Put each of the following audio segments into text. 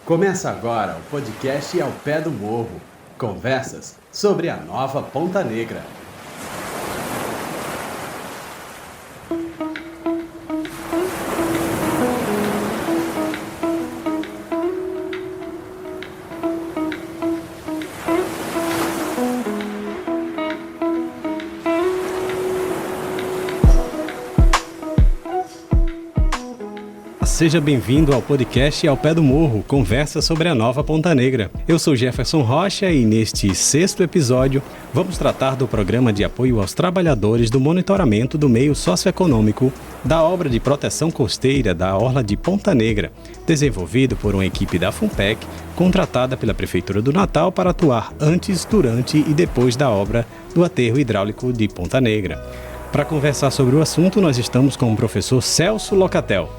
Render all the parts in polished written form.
Começa agora o podcast Ao Pé do Morro. Conversas sobre a nova Ponta Negra. Seja bem-vindo ao podcast Ao Pé do Morro, conversa sobre a nova Ponta Negra. Eu sou Jefferson Rocha e neste 6º episódio vamos tratar do programa de apoio aos trabalhadores do monitoramento do meio socioeconômico da obra de proteção costeira da Orla de Ponta Negra, desenvolvido por uma equipe da FUNPEC, contratada pela Prefeitura do Natal para atuar antes, durante e depois da obra do aterro hidráulico de Ponta Negra. Para conversar sobre o assunto, nós estamos com o professor Celso Locatel.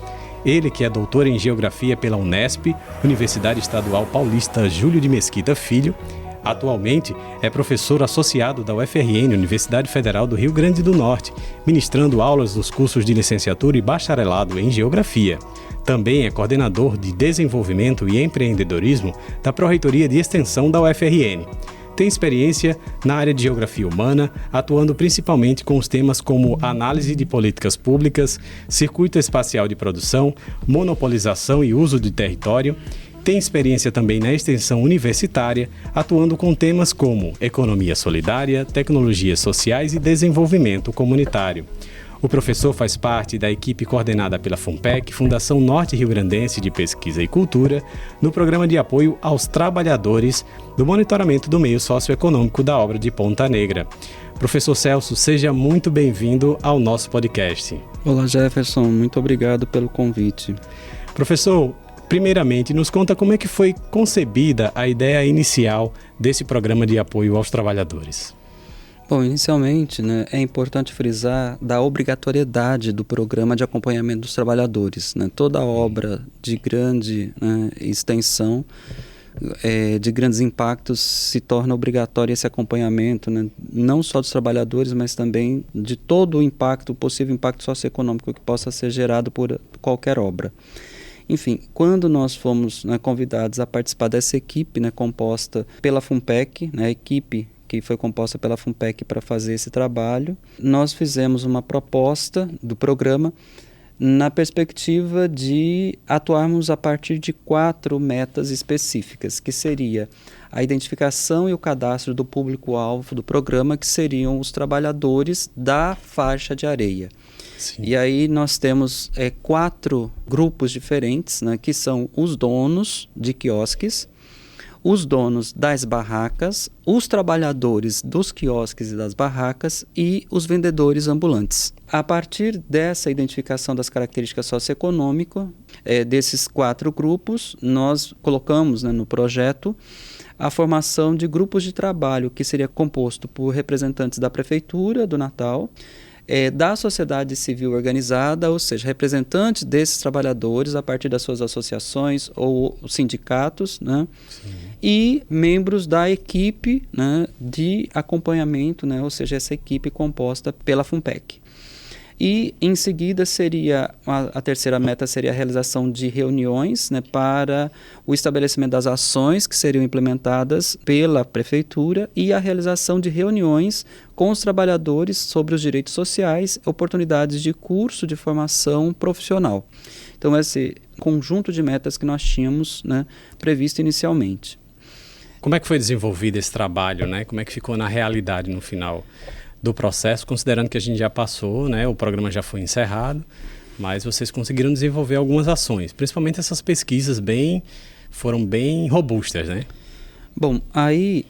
Ele que é doutor em Geografia pela Unesp, Universidade Estadual Paulista Júlio de Mesquita Filho. Atualmente é professor associado da UFRN, Universidade Federal do Rio Grande do Norte, ministrando aulas nos cursos de licenciatura e bacharelado em Geografia. Também é coordenador de Desenvolvimento e Empreendedorismo da Pró-Reitoria de Extensão da UFRN. Tem experiência na área de geografia humana, atuando principalmente com os temas como análise de políticas públicas, circuito espacial de produção, monopolização e uso de território. Tem experiência também na extensão universitária, atuando com temas como economia solidária, tecnologias sociais e desenvolvimento comunitário. O professor faz parte da equipe coordenada pela FUNPEC, Fundação Norte Rio-Grandense de Pesquisa e Cultura, no programa de apoio aos trabalhadores do monitoramento do meio socioeconômico da obra de Ponta Negra. Professor Celso, seja muito bem-vindo ao nosso podcast. Olá, Jefferson, muito obrigado pelo convite. Professor, primeiramente, nos conta como é que foi concebida a ideia inicial desse programa de apoio aos trabalhadores. Bom, inicialmente, é importante frisar da obrigatoriedade do programa de acompanhamento dos trabalhadores. Toda obra de grande extensão, de grandes impactos, se torna obrigatório esse acompanhamento, não só dos trabalhadores, mas também de todo o impacto, o possível impacto socioeconômico que possa ser gerado por qualquer obra. Enfim, quando nós fomos convidados a participar dessa equipe composta pela FUNPEC, a equipe que foi composta pela FUNPEC para fazer esse trabalho, nós fizemos uma proposta do programa na perspectiva de atuarmos a partir de 4 metas específicas, que seria a identificação e o cadastro do público-alvo do programa, que seriam os trabalhadores da faixa de areia. Sim. E aí nós temos 4 grupos diferentes, que são os donos de quiosques, os donos das barracas, os trabalhadores dos quiosques e das barracas e os vendedores ambulantes. A partir dessa identificação das características socioeconômicas desses 4 grupos, nós colocamos no projeto a formação de grupos de trabalho que seria composto por representantes da Prefeitura do Natal, da sociedade civil organizada, ou seja, representantes desses trabalhadores a partir das suas associações ou sindicatos, e membros da equipe de acompanhamento, ou seja, essa equipe composta pela FUNPEC. E em seguida a terceira meta seria a realização de reuniões para o estabelecimento das ações que seriam implementadas pela Prefeitura e a realização de reuniões com os trabalhadores sobre os direitos sociais, oportunidades de curso de formação profissional. Então esse conjunto de metas que nós tínhamos previsto inicialmente. Como é que foi desenvolvido esse trabalho, Como é que ficou na realidade no final do processo, considerando que a gente já passou, o programa já foi encerrado, mas vocês conseguiram desenvolver algumas ações, principalmente essas pesquisas foram bem robustas, Bom, aí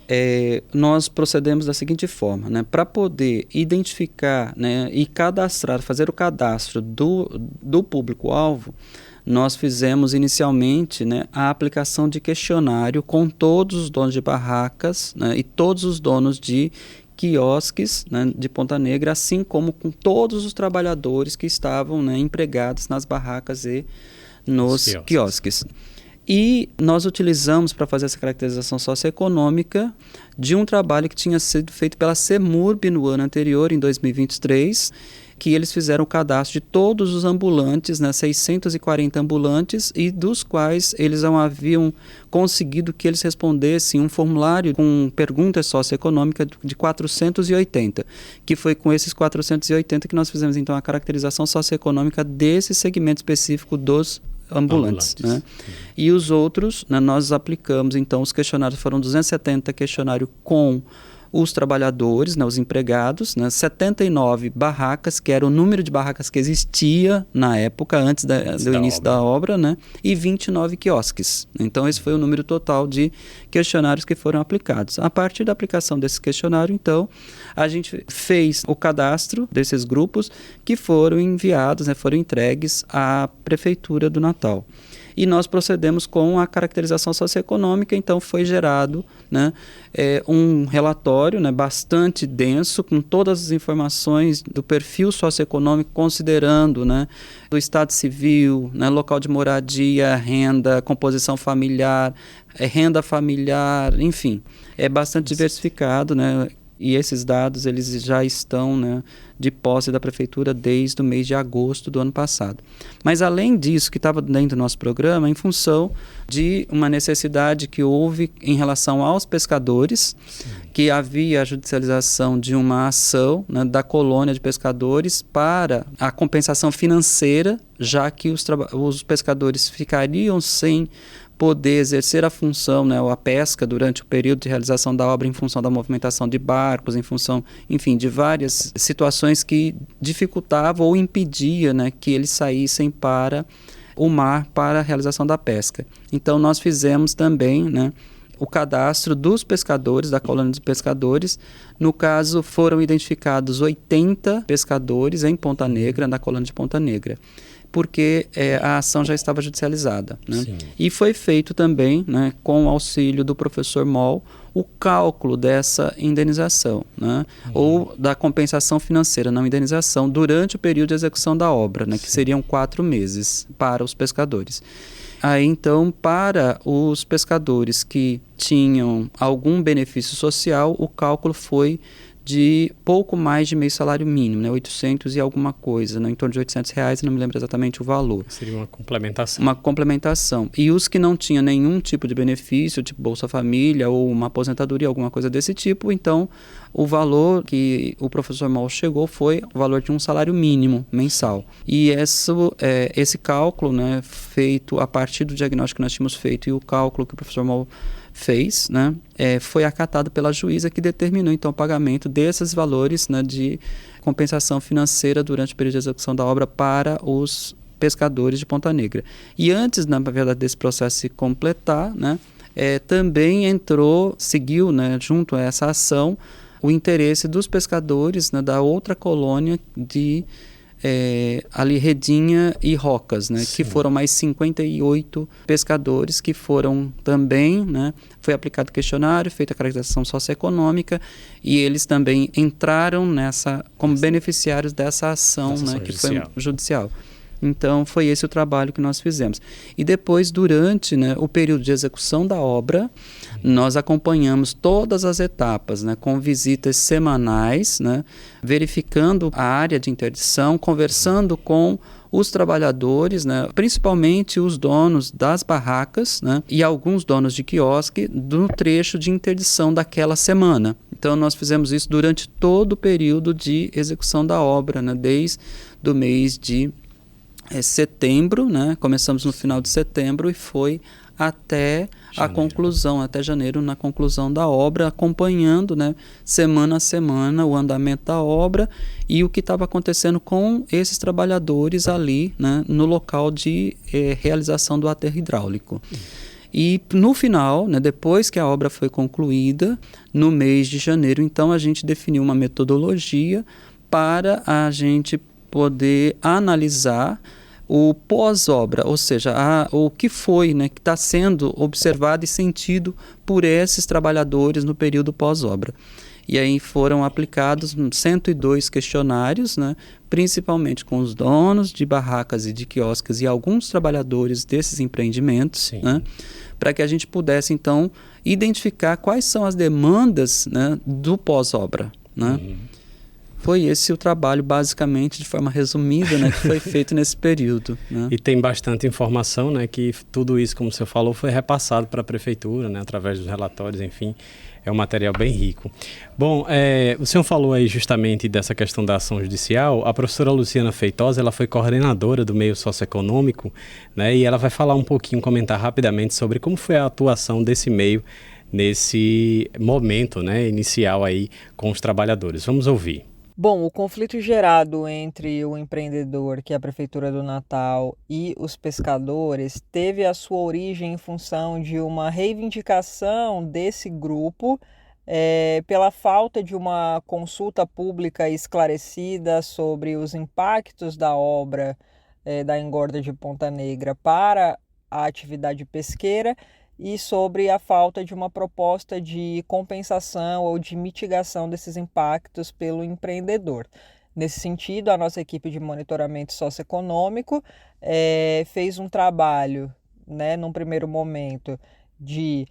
nós procedemos da seguinte forma, para poder identificar e cadastrar, fazer o cadastro do público-alvo, nós fizemos inicialmente a aplicação de questionário com todos os donos de barracas e todos os donos de quiosques de Ponta Negra, assim como com todos os trabalhadores que estavam empregados nas barracas e nos quiosques. E nós utilizamos para fazer essa caracterização socioeconômica de um trabalho que tinha sido feito pela CEMURB no ano anterior, em 2023, que eles fizeram o cadastro de todos os ambulantes, né, 640 ambulantes, e dos quais eles não haviam conseguido que eles respondessem um formulário com perguntas socioeconômicas de 480, que foi com esses 480 que nós fizemos então a caracterização socioeconômica desse segmento específico dos ambulantes. Né? E os outros, né, nós aplicamos então os questionários, foram 270 questionários com os trabalhadores, né, os empregados, né, 79 barracas, que era o número de barracas que existia na época, antes do início da obra, né, e 29 quiosques. Então, esse foi o número total de questionários que foram aplicados. A partir da aplicação desse questionário, então, a gente fez o cadastro desses grupos que foram enviados, né, foram entregues à Prefeitura do Natal. E nós procedemos com a caracterização socioeconômica, então foi gerado, né, um relatório, né, bastante denso, com todas as informações do perfil socioeconômico, considerando, né, do estado civil, né, local de moradia, renda, composição familiar, renda familiar, enfim, é bastante diversificado, né, e esses dados eles já estão, né, de posse da Prefeitura desde o mês de agosto do ano passado. Mas além disso, que estava dentro do nosso programa, em função de uma necessidade que houve em relação aos pescadores, sim, que havia a judicialização de uma ação, né, da colônia de pescadores para a compensação financeira, já que os pescadores ficariam sem poder exercer a função, né, ou a pesca durante o período de realização da obra em função da movimentação de barcos, em função, enfim, de várias situações que dificultavam ou impediam, né, que eles saíssem para o mar para a realização da pesca. Então, nós fizemos também, né, o cadastro dos pescadores, da colônia dos pescadores. No caso, foram identificados 80 pescadores em Ponta Negra, na colônia de Ponta Negra, porque a ação já estava judicializada. Né? E foi feito também, né, com o auxílio do professor Moll, o cálculo dessa indenização, né, ou da compensação financeira, não indenização, durante o período de execução da obra, né, que seriam 4 meses para os pescadores. Aí, então, para os pescadores que tinham algum benefício social, o cálculo foi de pouco mais de meio salário mínimo, né, 800 e alguma coisa, né, em torno de R$800, não me lembro exatamente o valor. Seria uma complementação. Uma complementação. E os que não tinham nenhum tipo de benefício, tipo Bolsa Família ou uma aposentadoria, alguma coisa desse tipo, então o valor que o professor Moll chegou foi o valor de um salário mínimo mensal. E esse cálculo, né, feito a partir do diagnóstico que nós tínhamos feito e o cálculo que o professor Moll fez, né, foi acatado pela juíza, que determinou então o pagamento desses valores, né, de compensação financeira durante o período de execução da obra para os pescadores de Ponta Negra. E antes, na verdade, desse processo se completar, né, também seguiu, né, junto a essa ação, o interesse dos pescadores, né, da outra colônia de ali Redinha e Rocas, né, que foram mais 58 pescadores que foram também, né, foi aplicado questionário, feita a caracterização socioeconômica, e eles também entraram como beneficiários dessa ação, né, que foi judicial. Então, foi esse o trabalho que nós fizemos. E depois, durante, né, o período de execução da obra, nós acompanhamos todas as etapas, né, com visitas semanais, né, verificando a área de interdição, conversando com os trabalhadores, né, principalmente os donos das barracas, né, e alguns donos de quiosque, do trecho de interdição daquela semana. Então, nós fizemos isso durante todo o período de execução da obra, né, desde o mês de setembro, né? Começamos no final de setembro e foi até a conclusão, até janeiro, na conclusão da obra, acompanhando, né, semana a semana o andamento da obra e o que estava acontecendo com esses trabalhadores ali, né, no local de realização do aterro hidráulico. E no final, né, depois que a obra foi concluída, no mês de janeiro, então a gente definiu uma metodologia para a gente poder analisar o pós-obra, ou seja, o que foi, né, que está sendo observado e sentido por esses trabalhadores no período pós-obra. E aí foram aplicados 102 questionários, né, principalmente com os donos de barracas e de quiosques e alguns trabalhadores desses empreendimentos, né, para que a gente pudesse, então, identificar quais são as demandas, né, do pós-obra, né? Foi esse o trabalho, basicamente, de forma resumida, né, que foi feito nesse período. Né? E tem bastante informação, né, que tudo isso, como você falou, foi repassado para a prefeitura, né, através dos relatórios, enfim, é um material bem rico. Bom, o senhor falou aí justamente dessa questão da ação judicial. A professora Luciana Feitosa, ela foi coordenadora do meio socioeconômico, né, e ela vai falar um pouquinho, comentar rapidamente sobre como foi a atuação desse meio nesse momento, né, inicial aí com os trabalhadores. Vamos ouvir. Bom, o conflito gerado entre o empreendedor, que é a Prefeitura do Natal, e os pescadores teve a sua origem em função de uma reivindicação desse grupo pela falta de uma consulta pública esclarecida sobre os impactos da obra da engorda de Ponta Negra para a atividade pesqueira e sobre a falta de uma proposta de compensação ou de mitigação desses impactos pelo empreendedor. Nesse sentido, a nossa equipe de monitoramento socioeconômico fez um trabalho, né, num primeiro momento, de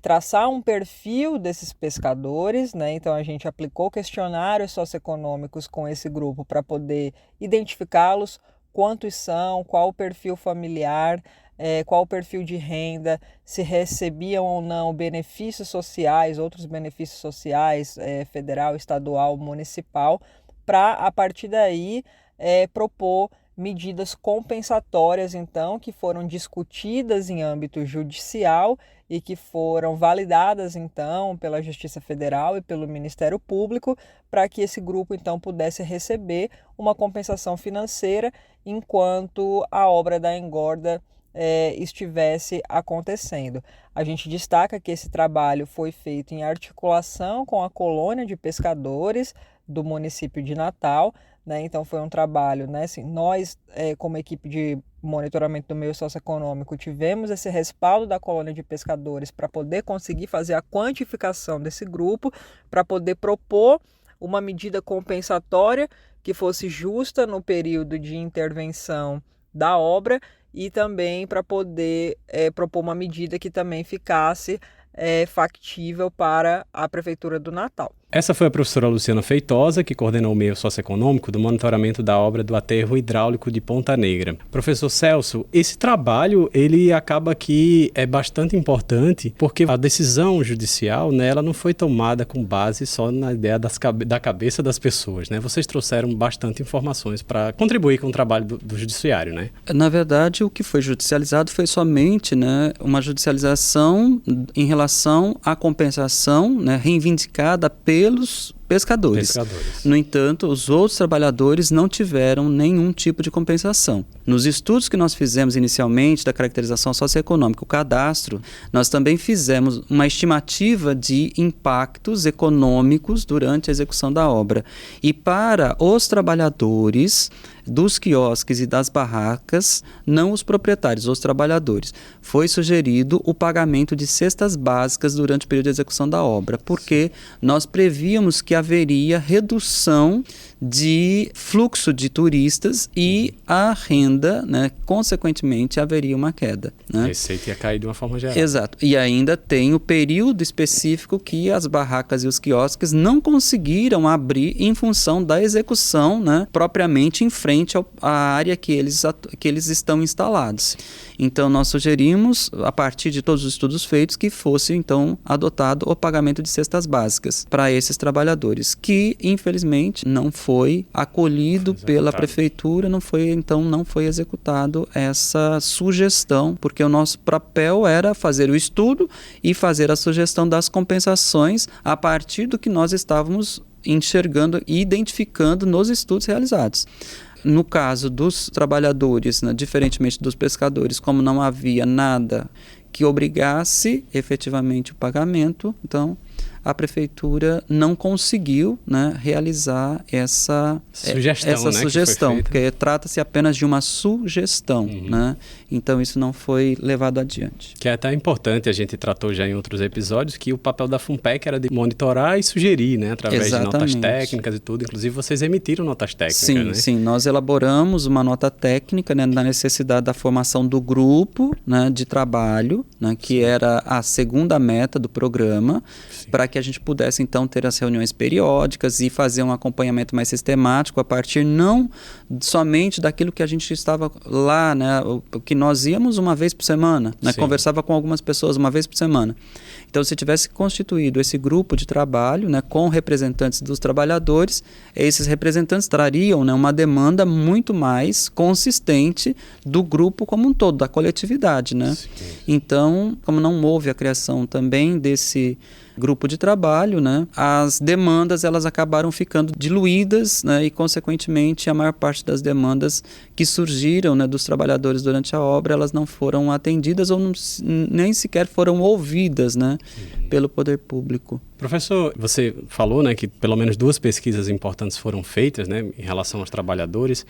traçar um perfil desses pescadores, né? Então a gente aplicou questionários socioeconômicos com esse grupo para poder identificá-los, quantos são, qual o perfil familiar, qual o perfil de renda, se recebiam ou não benefícios sociais, outros benefícios sociais, federal, estadual, municipal, para, a partir daí, propor medidas compensatórias, então, que foram discutidas em âmbito judicial e que foram validadas, então, pela Justiça Federal e pelo Ministério Público, para que esse grupo, então, pudesse receber uma compensação financeira enquanto a obra da engorda estivesse acontecendo. A gente destaca que esse trabalho foi feito em articulação com a colônia de pescadores do município de Natal, né? Então foi um trabalho, né? Assim, nós, como equipe de monitoramento do meio socioeconômico, tivemos esse respaldo da colônia de pescadores para poder conseguir fazer a quantificação desse grupo, para poder propor uma medida compensatória que fosse justa no período de intervenção da obra e também para poder propor uma medida que também ficasse factível para a Prefeitura do Natal. Essa foi a professora Luciana Feitosa, que coordenou o meio socioeconômico do monitoramento da obra do aterro hidráulico de Ponta Negra. Professor Celso, esse trabalho, ele acaba que é bastante importante, porque a decisão judicial, né, ela não foi tomada com base só na ideia da cabeça das pessoas, né? Vocês trouxeram bastante informações para contribuir com o trabalho do judiciário, né? Na verdade, o que foi judicializado foi somente, né, uma judicialização em relação à compensação, né, reivindicada pelos pescadores. No entanto, os outros trabalhadores não tiveram nenhum tipo de compensação. Nos estudos que nós fizemos inicialmente da caracterização socioeconômica, o cadastro, nós também fizemos uma estimativa de impactos econômicos durante a execução da obra. E para os trabalhadores dos quiosques e das barracas, não os proprietários, os trabalhadores, foi sugerido o pagamento de cestas básicas durante o período de execução da obra, porque nós prevíamos que haveria redução de fluxo de turistas e a renda, né, consequentemente, haveria uma queda. Né? A receita ia cair de uma forma geral. Exato. E ainda tem o período específico que as barracas e os quiosques não conseguiram abrir em função da execução, né, propriamente em frente à área que eles estão instalados. Então, nós sugerimos, a partir de todos os estudos feitos, que fosse, então, adotado o pagamento de cestas básicas para esses trabalhadores, que, infelizmente, não foi acolhido pela prefeitura, não foi executado essa sugestão, porque o nosso papel era fazer o estudo e fazer a sugestão das compensações a partir do que nós estávamos enxergando e identificando nos estudos realizados. No caso dos trabalhadores, né, diferentemente dos pescadores, como não havia nada que obrigasse efetivamente o pagamento, então a prefeitura não conseguiu, né, realizar essa sugestão, né, porque trata-se apenas de uma sugestão, né? Então isso não foi levado adiante. Que é até importante, a gente tratou já em outros episódios, que o papel da FUNPEC era de monitorar e sugerir, né, através de notas técnicas e tudo. Inclusive vocês emitiram notas técnicas, né? Sim, nós elaboramos uma nota técnica, né, na necessidade da formação do grupo, né, de trabalho, né, que era a segunda meta do programa. para que a gente pudesse então ter as reuniões periódicas e fazer um acompanhamento mais sistemático a partir não somente daquilo que a gente estava lá, né, o que nós íamos uma vez por semana, né, conversava com algumas pessoas uma vez por semana. Então, se tivesse constituído esse grupo de trabalho, né, com representantes dos trabalhadores, esses representantes trariam, né, uma demanda muito mais consistente do grupo como um todo, da coletividade, né? Então, como não houve a criação também desse grupo de trabalho, né, as demandas elas acabaram ficando diluídas, né, e consequentemente a maior parte das demandas que surgiram, né, dos trabalhadores durante a obra, elas não foram atendidas ou não, nem sequer foram ouvidas, né, pelo poder público. Professor, você falou, né, que pelo menos 2 pesquisas importantes foram feitas, né, em relação aos trabalhadores.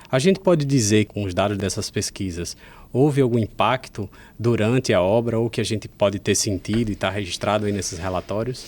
A gente pode dizer, com os dados dessas pesquisas, houve algum impacto durante a obra ou que a gente pode ter sentido e está registrado aí nesses relatórios?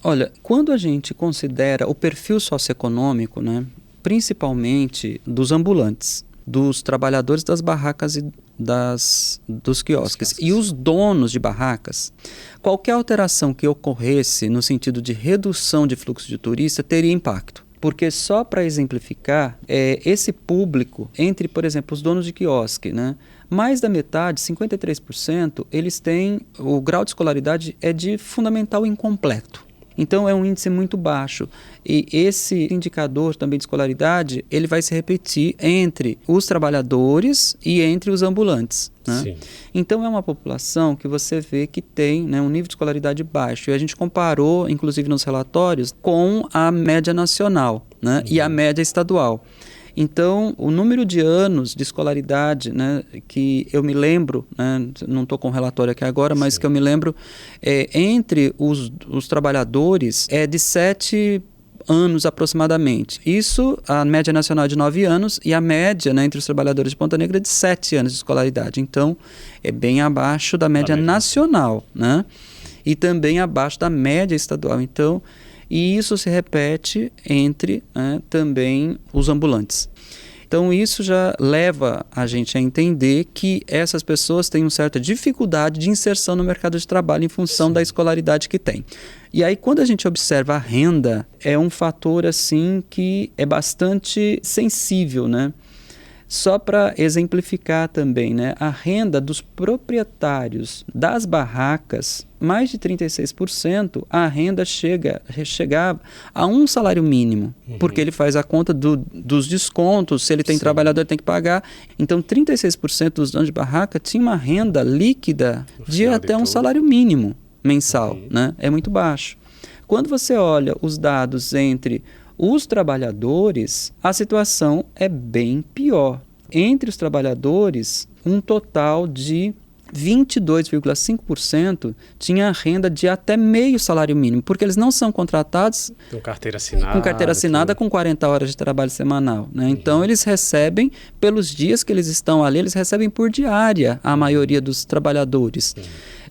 Olha, quando a gente considera o perfil socioeconômico, né, principalmente dos ambulantes, dos trabalhadores das barracas e dos quiosques e os donos de barracas, qualquer alteração que ocorresse no sentido de redução de fluxo de turista teria impacto. Porque só para exemplificar, esse público, entre, por exemplo, os donos de quiosque, né, mais da metade, 53%, eles têm, o grau de escolaridade é de fundamental incompleto. Então é um índice muito baixo. E esse indicador também de escolaridade, ele vai se repetir entre os trabalhadores e entre os ambulantes, né? Sim. Então é uma população que você vê que tem, né, um nível de escolaridade baixo. E a gente comparou, inclusive nos relatórios, com a média nacional, né, e a média estadual. Então, o número de anos de escolaridade, né, que eu me lembro, né, não estou com o relatório aqui agora, mas que eu me lembro, entre os trabalhadores é de 7 anos aproximadamente. Isso, a média nacional é de 9 anos e a média, né, entre os trabalhadores de Ponta Negra é de 7 anos de escolaridade. Então, é bem abaixo da média nacional, né, e também abaixo da média estadual. Então, e isso se repete entre, né, também os ambulantes. Então isso já leva a gente a entender que essas pessoas têm uma certa dificuldade de inserção no mercado de trabalho em função da escolaridade que tem. E aí quando a gente observa a renda, é um fator assim que é bastante sensível, né? Só para exemplificar também, né, a renda dos proprietários das barracas, mais de 36%, a renda chega a um salário mínimo, porque ele faz a conta dos descontos, se ele tem trabalhador, ele tem que pagar. Então, 36% dos donos de barraca tinha uma renda líquida de até um salário mínimo mensal, né? É muito baixo. Quando você olha os dados entre os trabalhadores, a situação é bem pior. Entre os trabalhadores, um total de 22,5% tinha renda de até meio salário mínimo, porque eles não são contratados com carteira assinada com 40 horas de trabalho semanal, né? Então eles recebem, pelos dias que eles estão ali, eles recebem por diária a maioria dos trabalhadores.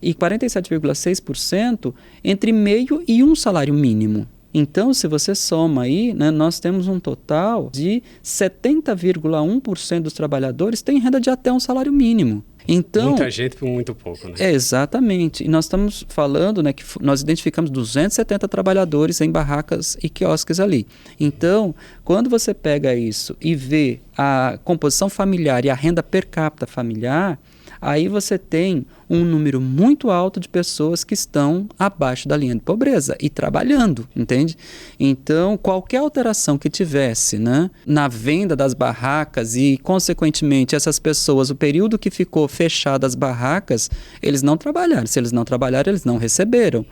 E 47,6% entre meio e um salário mínimo. Então, se você soma aí, né, nós temos um total de 70,1% dos trabalhadores têm renda de até um salário mínimo. Então, muita gente por muito pouco, né? Exatamente. E nós estamos falando, né, que nós identificamos 270 trabalhadores em barracas e quiosques ali. Então, quando você pega isso e vê a composição familiar e a renda per capita familiar, aí você tem um número muito alto de pessoas que estão abaixo da linha de pobreza e trabalhando, entende? Então, qualquer alteração que tivesse, né, na venda das barracas e, consequentemente, essas pessoas, o período que ficou fechado as barracas, eles não trabalharam. Se eles não trabalharam, eles não receberam.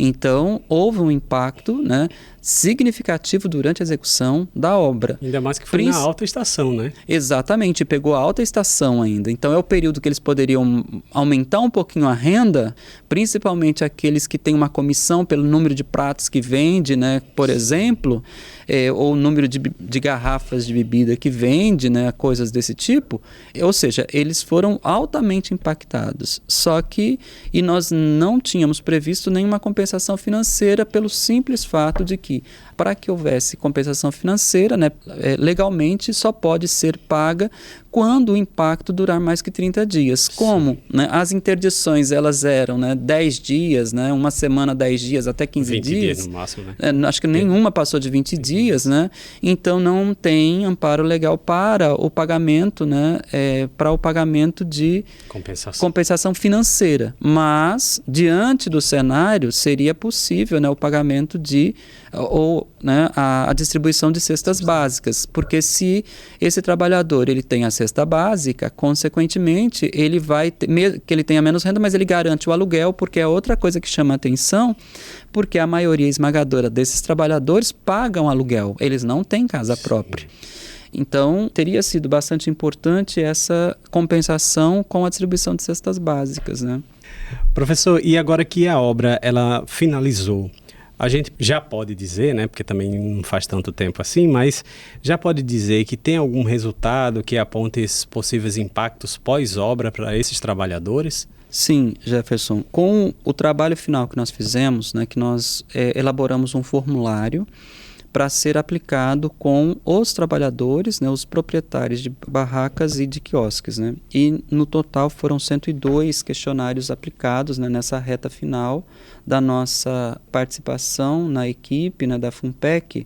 Então, houve um impacto, né, significativo durante a execução da obra. Ainda mais que foi na alta estação, né? Exatamente, pegou a alta estação ainda. Então, é o período que eles poderiam aumentar um pouquinho a renda, principalmente aqueles que têm uma comissão pelo número de pratos que vende, né, por exemplo, ou o número de garrafas de bebida que vende, né, coisas desse tipo. Ou seja, eles foram altamente impactados. Só que, e nós não tínhamos previsto nenhuma compensação financeira pelo simples fato de que que, para que houvesse compensação financeira, né, legalmente só pode ser paga quando o impacto durar mais que 30 dias. Como, né, as interdições elas eram, né, 10 dias, né, uma semana, 10 dias, até 15 20 dias. dias no máximo, né? Acho que nenhuma passou de 20 dias, né? Então não tem amparo legal para o pagamento, né, para o pagamento de compensação financeira. Mas, diante do cenário, seria possível, né, o pagamento né, a distribuição de cestas básicas, porque se esse trabalhador ele tem a cesta básica, consequentemente ele vai ter, que ele tenha menos renda, mas ele garante o aluguel, porque é outra coisa que chama a atenção, porque a maioria esmagadora desses trabalhadores pagam aluguel, eles não têm casa própria. Então, teria sido bastante importante essa compensação com a distribuição de cestas básicas, né? Professor, e agora que a obra ela finalizou, a gente já pode dizer, né, porque também não faz tanto tempo assim, mas já pode dizer que tem algum resultado que aponte esses possíveis impactos pós-obra para esses trabalhadores? Sim, Jefferson. Com o trabalho final que nós fizemos, né, que nós elaboramos um formulário para ser aplicado com os trabalhadores, né, os proprietários de barracas e de quiosques, né? E no total foram 102 questionários aplicados, né, nessa reta final da nossa participação na equipe, né, da FUNPEC.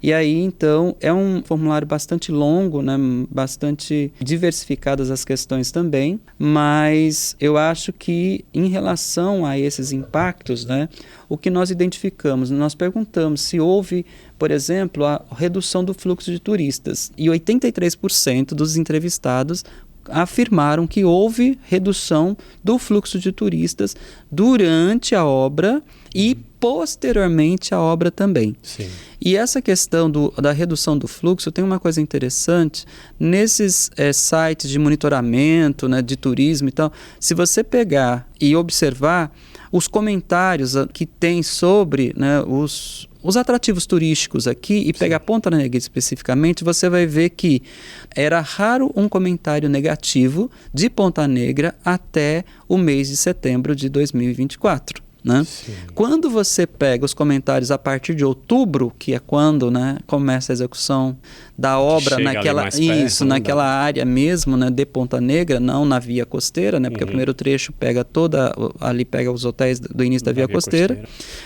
E aí, então, é um formulário bastante longo, né, bastante diversificadas as questões também, mas eu acho que, em relação a esses impactos, né, o que nós identificamos, nós perguntamos se houve, por exemplo, a redução do fluxo de turistas, e 83% dos entrevistados afirmaram que houve redução do fluxo de turistas durante a obra e posteriormente à obra também. Sim. E essa questão da redução do fluxo tem uma coisa interessante, nesses sites de monitoramento, né, de turismo e tal, se você pegar e observar os comentários que tem sobre, né, os atrativos turísticos aqui e pegar Ponta Negra especificamente, você vai ver que era raro um comentário negativo de Ponta Negra até o mês de setembro de 2024. Né? Quando você pega os comentários a partir de outubro, que é quando, né, começa a execução da obra naquela área mesmo, né, de Ponta Negra, não na via costeira, né, porque o primeiro trecho pega pega os hotéis do início da via costeira,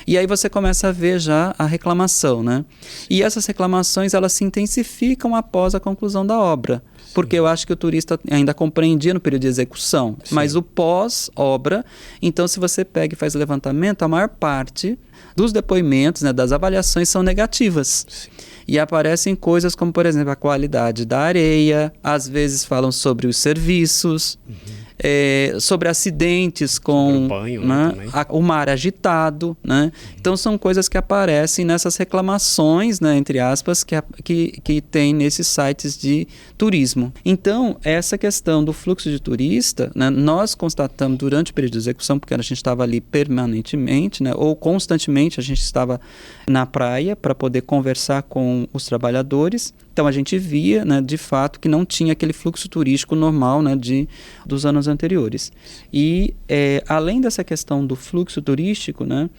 e aí você começa a ver já a reclamação, né? E essas reclamações elas se intensificam após a conclusão da obra. Porque eu acho que o turista ainda compreendia no período de execução, mas o pós-obra, então se você pega e faz o levantamento, a maior parte dos depoimentos, né, das avaliações são negativas. Sim. E aparecem coisas como, por exemplo, a qualidade da areia, às vezes falam sobre os serviços, sobre acidentes com banho, né, o mar agitado. Né? Então são coisas que aparecem nessas reclamações, né, entre aspas, que tem nesses sites de turismo. Então, essa questão do fluxo de turista, né, nós constatamos durante o período de execução, porque a gente estava ali permanentemente, né, ou constantemente a gente estava na praia para poder conversar com os trabalhadores. Então a gente via, né, de fato, que não tinha aquele fluxo turístico normal, né, dos anos anteriores. E além dessa questão do fluxo turístico, né,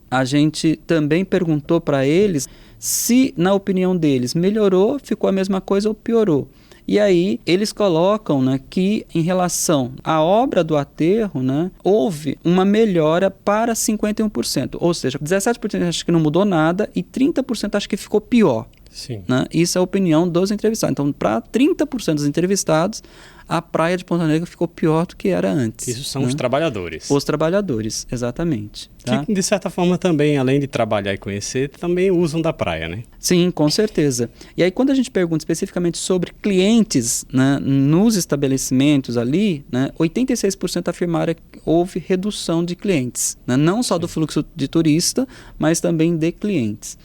a gente também perguntou para eles se, na opinião deles, melhorou, ficou a mesma coisa ou piorou. E aí eles colocam, né, que em relação à obra do aterro, né, houve uma melhora para 51%. Ou seja, 17% acho que não mudou nada e 30% acho que ficou pior. Sim. Né? Isso é a opinião dos entrevistados. Então, para 30% dos entrevistados, a praia de Ponta Negra ficou pior do que era antes. Isso são, né? Os trabalhadores. Os trabalhadores, exatamente. Tá? Que, de certa forma, também, além de trabalhar e conhecer, também usam da praia, né? Sim, com certeza. E aí, quando a gente pergunta especificamente sobre clientes, né, nos estabelecimentos ali, né, 86% afirmaram que houve redução de clientes. Né? Não só do fluxo de turista, mas também de clientes.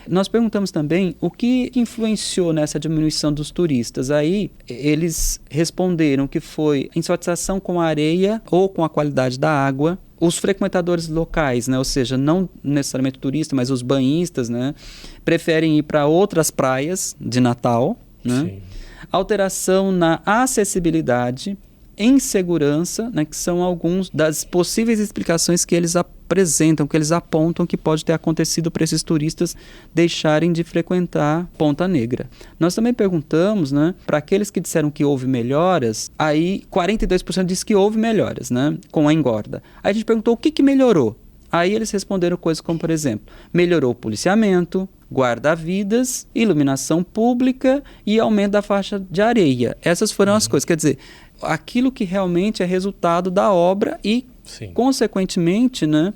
Nós perguntamos também o que influenciou nessa diminuição dos turistas. Aí eles responderam que foi insatisfação com a areia ou com a qualidade da água. Os frequentadores locais, né, ou seja, não necessariamente turistas, mas os banhistas, né, preferem ir para outras praias de Natal. Né? Alteração na acessibilidade. em segurança, né, que são alguns das possíveis explicações que eles apresentam, que eles apontam que pode ter acontecido para esses turistas deixarem de frequentar Ponta Negra. Nós também perguntamos, né, para aqueles que disseram que houve melhoras, aí 42% disse que houve melhoras, né, com a engorda. Aí a gente perguntou o que melhorou. Aí eles responderam coisas como, por exemplo, melhorou o policiamento, guarda-vidas, iluminação pública e aumento da faixa de areia. Essas foram as coisas, quer dizer, aquilo que realmente é resultado da obra e, consequentemente, né,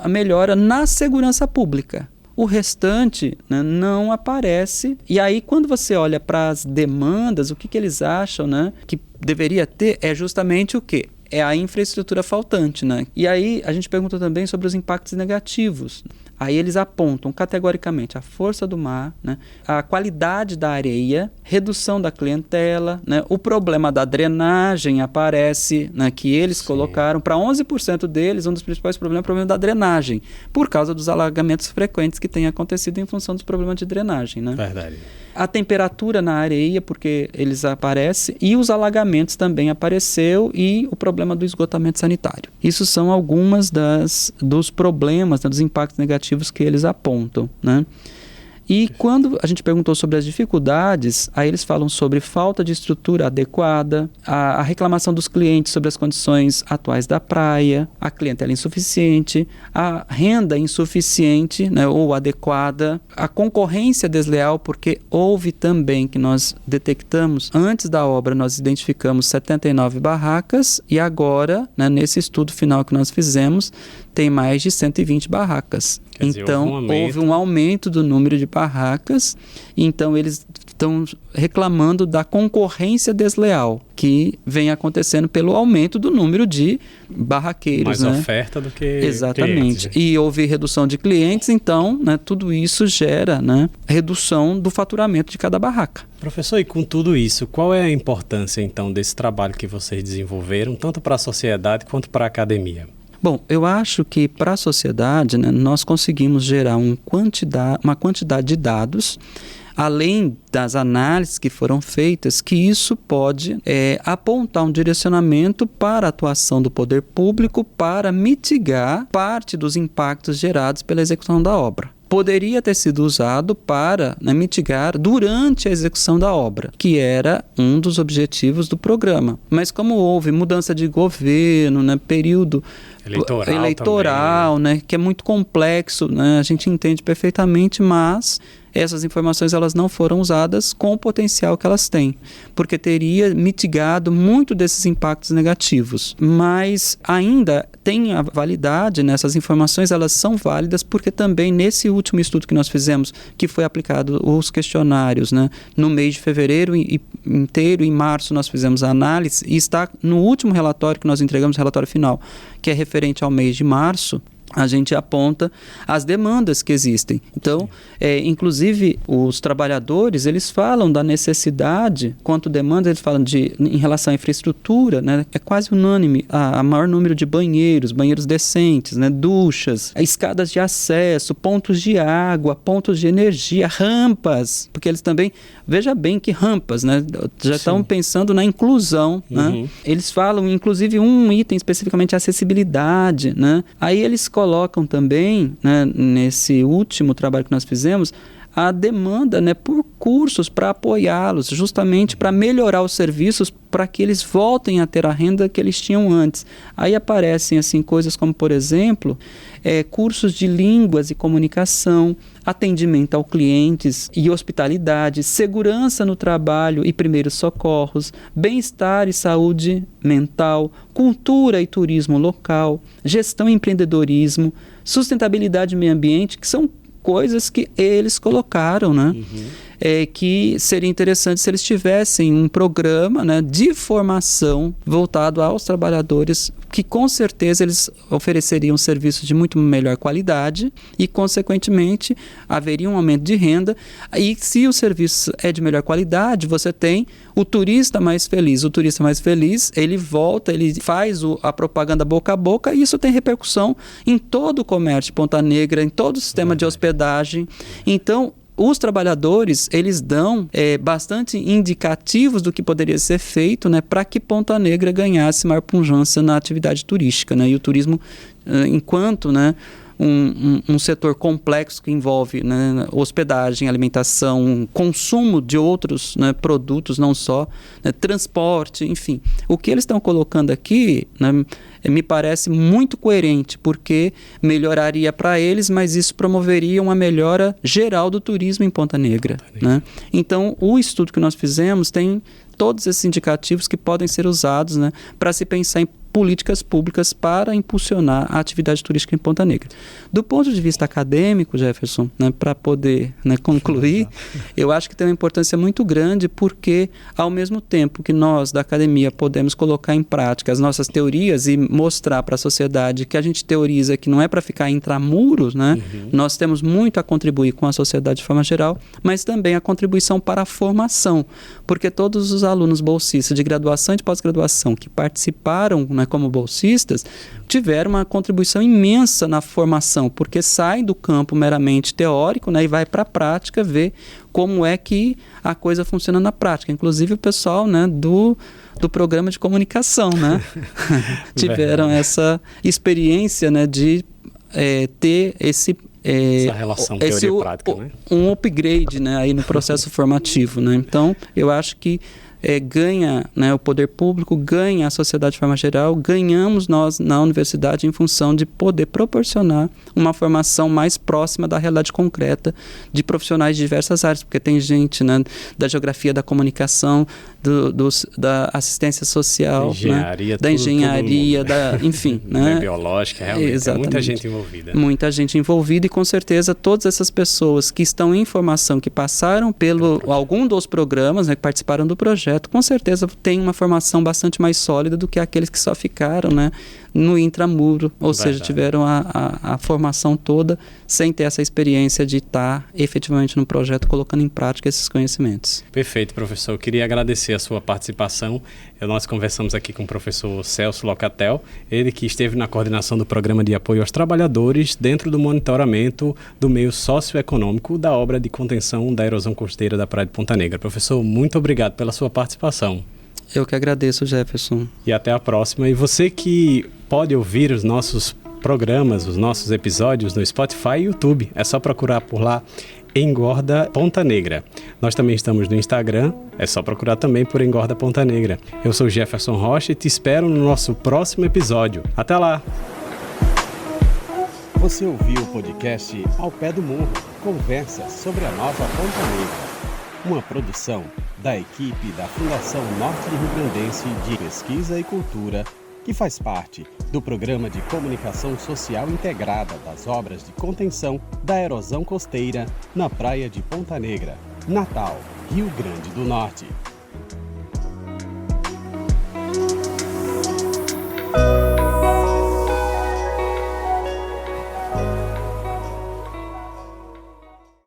a melhora na segurança pública. O restante, né, não aparece. E aí, quando você olha para as demandas, o que eles acham, né, que deveria ter é justamente o quê? É a infraestrutura faltante, né? E aí a gente pergunta também sobre os impactos negativos. Aí eles apontam categoricamente a força do mar, né, a qualidade da areia, redução da clientela, né, o problema da drenagem aparece, né, que eles colocaram. Para 11% deles, um dos principais problemas é o problema da drenagem, por causa dos alagamentos frequentes que têm acontecido em função dos problemas de drenagem. Né? Verdade. A temperatura na areia, porque eles aparecem, e os alagamentos também apareceu, e o problema do esgotamento sanitário. Isso são algumas dos problemas, né, dos impactos negativos que eles apontam, né? E quando a gente perguntou sobre as dificuldades, aí eles falam sobre falta de estrutura adequada, a reclamação dos clientes sobre as condições atuais da praia, a clientela insuficiente, a renda insuficiente, né, ou adequada, a concorrência desleal, porque houve também que nós detectamos, antes da obra nós identificamos 79 barracas e agora, né, nesse estudo final que nós fizemos, tem mais de 120 barracas. Quer dizer, então, houve um aumento do número de barracas, então eles estão reclamando da concorrência desleal que vem acontecendo pelo aumento do número de barraqueiros. Mais oferta do que exatamente. clientes. E houve redução de clientes, então, né, tudo isso gera, né, redução do faturamento de cada barraca. Professor, e com tudo isso, qual é a importância, então, desse trabalho que vocês desenvolveram, tanto para a sociedade quanto para a academia? Bom, eu acho que para a sociedade, né, nós conseguimos gerar uma quantidade de dados, além das análises que foram feitas, que isso pode apontar um direcionamento para a atuação do poder público para mitigar parte dos impactos gerados pela execução da obra. Poderia ter sido usado para, né, mitigar durante a execução da obra, que era um dos objetivos do programa. Mas como houve mudança de governo, né, período eleitoral também, né, que é muito complexo, né, a gente entende perfeitamente, mas essas informações elas não foram usadas com o potencial que elas têm, porque teria mitigado muito desses impactos negativos. Mas ainda tem a validade, né? Essas informações elas são válidas porque também nesse último estudo que nós fizemos, que foi aplicado os questionários, né, no mês de fevereiro inteiro, em março nós fizemos a análise, e está no último relatório que nós entregamos, o relatório final, que é referente ao mês de março, a gente aponta as demandas que existem. Então, inclusive, os trabalhadores, eles falam da necessidade, quanto demanda, eles falam em relação à infraestrutura, né, é quase unânime, a maior número de banheiros decentes, né, duchas, escadas de acesso, pontos de água, pontos de energia, rampas, porque eles também, veja bem que rampas, né, já estão pensando na inclusão, né? Eles falam, inclusive, um item especificamente, acessibilidade, né? Aí eles colocam também, né, nesse último trabalho que nós fizemos, a demanda, né, por cursos para apoiá-los, justamente para melhorar os serviços, para que eles voltem a ter a renda que eles tinham antes. Aí aparecem assim, coisas como, por exemplo, cursos de línguas e comunicação, atendimento aos clientes e hospitalidade, segurança no trabalho e primeiros socorros, bem-estar e saúde mental, cultura e turismo local, gestão e empreendedorismo, sustentabilidade e meio ambiente, que são coisas que eles colocaram, né? Que seria interessante se eles tivessem um programa, né, de formação voltado aos trabalhadores, que com certeza eles ofereceriam serviços de muito melhor qualidade e, consequentemente, haveria um aumento de renda. E se o serviço é de melhor qualidade, você tem o turista mais feliz. O turista mais feliz, ele volta, ele faz a propaganda boca a boca, e isso tem repercussão em todo o comércio de Ponta Negra, em todo o sistema de hospedagem. Então, os trabalhadores, eles dão bastante indicativos do que poderia ser feito, né, para que Ponta Negra ganhasse maior pujança na atividade turística, né, e o turismo, enquanto, né, um setor complexo que envolve, né, hospedagem, alimentação, consumo de outros, né, produtos, não só, né, transporte, enfim. O que eles estão colocando aqui, né, me parece muito coerente, porque melhoraria para eles, mas isso promoveria uma melhora geral do turismo em Ponta Negra. Né? Então, o estudo que nós fizemos tem todos esses indicativos que podem ser usados, né, para se pensar em políticas públicas para impulsionar a atividade turística em Ponta Negra. Do ponto de vista acadêmico, Jefferson, né, para poder, né, concluir, eu acho que tem uma importância muito grande, porque ao mesmo tempo que nós da academia podemos colocar em prática as nossas teorias e mostrar para a sociedade que a gente teoriza que não é para ficar intramuros, né, nós temos muito a contribuir com a sociedade de forma geral, mas também a contribuição para a formação, porque todos os alunos bolsistas de graduação e de pós-graduação que participaram, né, como bolsistas, tiveram uma contribuição imensa na formação, porque saem do campo meramente teórico, né, e vai para a prática ver como é que a coisa funciona na prática. Inclusive o pessoal, né, do programa de comunicação, né, tiveram essa experiência, né, de ter essa relação teoria-prática, né? Um upgrade, né, aí no processo formativo, né? Então, eu acho que ganha, né, o poder público, ganha a sociedade de forma geral, ganhamos nós na universidade em função de poder proporcionar uma formação mais próxima da realidade concreta de profissionais de diversas áreas, porque tem gente, né, da geografia, da comunicação, da assistência social, engenharia, né, da engenharia, enfim. Né, biológica, realmente, muita gente envolvida. Muita gente envolvida, e com certeza todas essas pessoas que estão em formação, que passaram algum dos programas, né, que participaram do projeto, com certeza tem uma formação bastante mais sólida do que aqueles que só ficaram, né, no intramuro, ou seja, tiveram a formação toda sem ter essa experiência de estar efetivamente no projeto colocando em prática esses conhecimentos. Perfeito, professor. Eu queria agradecer a sua participação. Nós conversamos aqui com o professor Celso Locatel, ele que esteve na coordenação do Programa de Apoio aos Trabalhadores dentro do monitoramento do meio socioeconômico da obra de contenção da erosão costeira da Praia de Ponta Negra. Professor, muito obrigado pela sua participação. Eu que agradeço, Jefferson. E até a próxima. E você que pode ouvir os nossos programas, os nossos episódios no Spotify e YouTube, é só procurar por lá Engorda Ponta Negra. Nós também estamos no Instagram, é só procurar também por Engorda Ponta Negra. Eu sou Jefferson Rocha e te espero no nosso próximo episódio. Até lá! Você ouviu o podcast Ao Pé do Morro, conversa sobre a nova Ponta Negra. Uma produção da equipe da Fundação Norte Rio-Grandense de Pesquisa e Cultura, que faz parte do Programa de Comunicação Social Integrada das obras de contenção da erosão costeira na praia de Ponta Negra, Natal, Rio Grande do Norte.